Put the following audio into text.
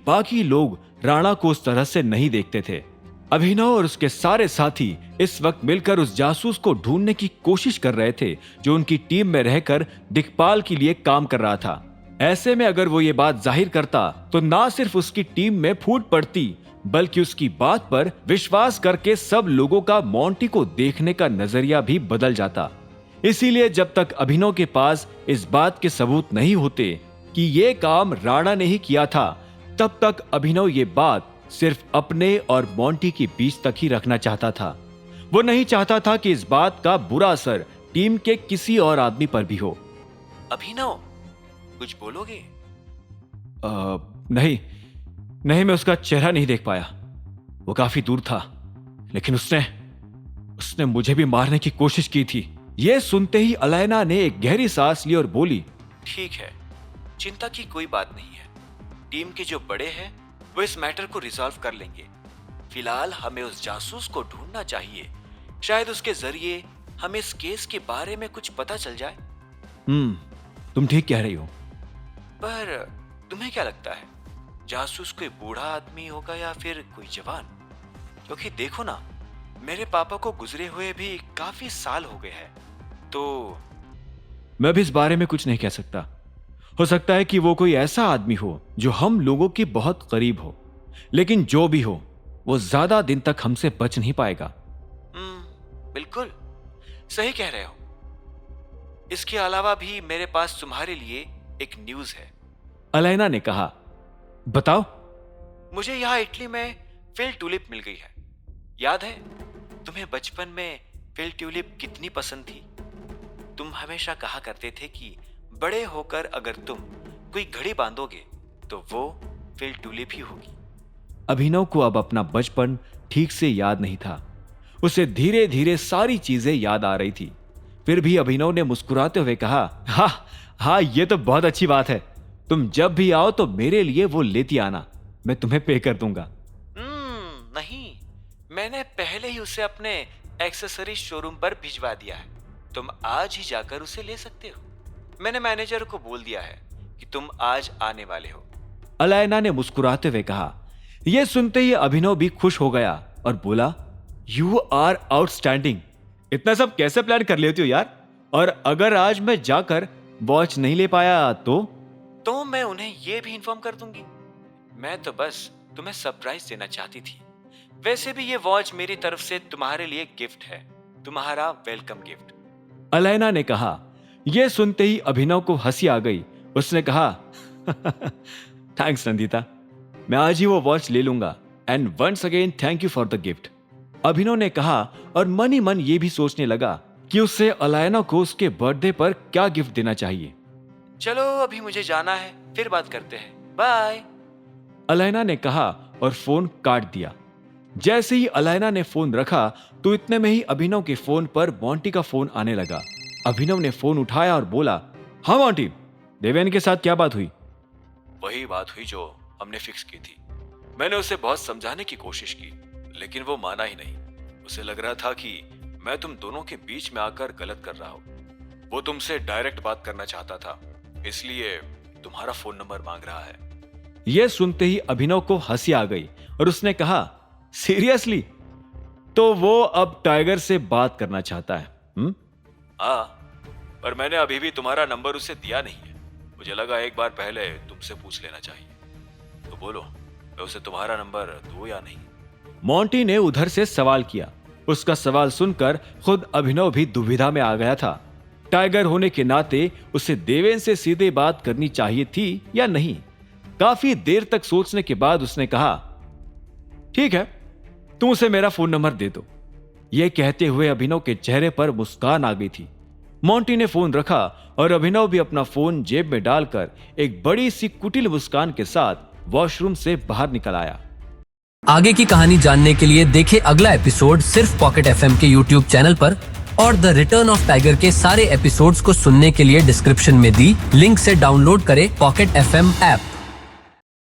बाकी लोग राणा को उस तरह से नहीं देखते थे। अभिनव और उसके सारे साथी इस वक्त मिलकर उस जासूस को ढूंढने की कोशिश कर रहे थे जो उनकी टीम में रहकर दिक्पाल के लिए काम कर रहा था। ऐसे में अगर वो ये बात जाहिर करता तो ना सिर्फ उसकी टीम में फूट पड़ती बल्कि उसकी बात पर विश्वास करके सब लोगों का मोंटी को देखने का नजरिया भी बदल जाता। इसीलिए जब तक अभिनव के पास इस बात के सबूत नहीं होते कि ये काम राणा ने ही किया था, तब तक अभिनव ये बात सिर्फ अपने और मोंटी के बीच तक ही रखना चाहता था। वो नहीं चाहता था कि इस बात का बुरा असर टीम के किसी और आदमी पर भी हो। अभिनव, कुछ बोलोगे? नहीं, मैं उसका चेहरा नहीं देख पाया। वो काफी दूर था, लेकिन उसने मुझे भी मारने की कोशिश की थी। यह सुनते ही अलायना ने एक गहरी सांस ली और बोली, ठीक है, चिंता की कोई बात नहीं है। टीम के जो बड़े हैं वो इस मैटर को रिजॉल्व कर लेंगे। फिलहाल हमें उस जासूस को ढूंढना चाहिए। शायद उसके जरिए हमें इस केस के बारे में कुछ पता चल जाए। तुम ठीक कह रही हो। पर तुम्हें क्या लगता है, जासूस कोई बूढ़ा आदमी होगा या फिर कोई जवान? क्योंकि देखो ना, मेरे पापा को गुजरे हुए भी काफी साल हो गए हैं। तो मैं भी इस बारे में कुछ नहीं कह सकता। हो सकता है कि वो कोई ऐसा आदमी हो जो हम लोगों के बहुत करीब हो, लेकिन जो भी हो वो ज्यादा दिन तक हमसे बच नहीं पाएगा। बिल्कुल सही कह रहे हो। इसके अलावा भी मेरे पास तुम्हारे लिए एक न्यूज है। अलायना ने कहा, बताओ। मुझे यहाँ इटली में फिल ट्यूलिप मिल गई है। याद है तुम्हें बचपन में फिल ट्यूलिप कितनी पसंद थी? तुम हमेशा कहा करते थे कि बड़े होकर अगर तुम कोई घड़ी बांधोगे तो वो फिल ट्यूलिप ही होगी। अभिनव को अब अपना बचपन ठीक से याद नहीं था। उसे धीरे धीरे सारी चीजें याद आ रही थी। फिर भी अभिनव ने मुस्कुराते हुए कहा, हाँ, ये तो बहुत अच्छी बात है। तुम जब भी आओ तो मेरे लिए वो लेती आना, मैं तुम्हें पे कर दूंगा। नहीं, मैंने पहले ही उसे अपने एक्सेसरी शोरूम पर भिजवा दिया है। तुम आज ही जाकर उसे ले सकते हो। मैंने मैनेजर को बोल दिया है कि तुम आज आने वाले हो। अलायना ने मुस्कुराते हुए कहा। यह सुनते ही अभिनव भी खुश हो गया और बोला, यू आर आउटस्टैंडिंग। इतना सब कैसे प्लान कर लेती हो यार? और अगर आज मैं जाकर वॉच नहीं ले पाया तो मैं उन्हें यह भी इन्फॉर्म कर दूंगी। मैं तो बस तुम्हें सरप्राइज देना चाहती थी। वैसे भी ये वॉच मेरी तरफ से तुम्हारे लिए गिफ्ट है, तुम्हारा वेलकम गिफ्ट। अलायना ने कहा। यह सुनते ही अभिनव को हंसी आ गई। उसने कहा, थैंक्स नंदिता, मैं आज ही वो वॉच ले लूंगा। And once again thank you for the gift. Abhinav ने कहा और मन ही मन ये भी सोचने लगा कि उसे अलायना को उसके बर्थडे पर क्या गिफ्ट देना चाहिए। चलो अभी मुझे जाना है, फिर बात करते हैं, बाय। अलायना ने कहा और फोन काट दिया। जैसे ही अलायना ने फोन रखा तो इतने में ही अभिनव के फोन पर मोंटी का फोन आने लगा। अभिनव ने फोन उठाया और बोला, हाँ मोंटी, देवेन के साथ क्या बात हुई? वही बात हुई जो हमने फिक्स की थी। मैंने उसे बहुत समझाने की कोशिश की, लेकिन वो माना ही नहीं। उसे लग रहा था कि मैं तुम दोनों के बीच में आकर गलत कर रहा हूं। वो तुमसे डायरेक्ट बात करना चाहता था, इसलिए तुम्हारा फोन नंबर मांग रहा है। यह सुनते ही अभिनव को हंसी आ गई और उसने कहा, सीरियसली? तो वो अब टाइगर से बात करना चाहता है? हाँ, पर मैंने अभी भी तुम्हारा नंबर उसे दिया नहीं है। मुझे लगा एक बार पहले तुमसे पूछ लेना चाहिए। तो बोलो, मैं उसे तुम्हारा नंबर दूं या नहीं? मोंटी ने उधर से सवाल किया। उसका सवाल सुनकर खुद अभिनव भी दुविधा में आ गया था। टाइगर होने के नाते उसे देवेन से सीधे बात करनी चाहिए थी या नहीं। काफी देर तक सोचने के बाद उसने कहा, ठीक है, तुम उसे मेरा फोन नंबर दे दो। यह कहते हुए अभिनव के चेहरे पर मुस्कान आ गई थी। मोंटी ने फोन रखा और अभिनव भी अपना फोन जेब में डालकर एक बड़ी सी कुटिल मुस्कान के साथ वॉशरूम से बाहर निकल आया। आगे की कहानी जानने के लिए देखें अगला एपिसोड सिर्फ पॉकेट एफएम के यूट्यूब चैनल पर, और द रिटर्न ऑफ टाइगर के सारे एपिसोड्स को सुनने के लिए डिस्क्रिप्शन में दी लिंक से डाउनलोड करें पॉकेट एफएम ऐप।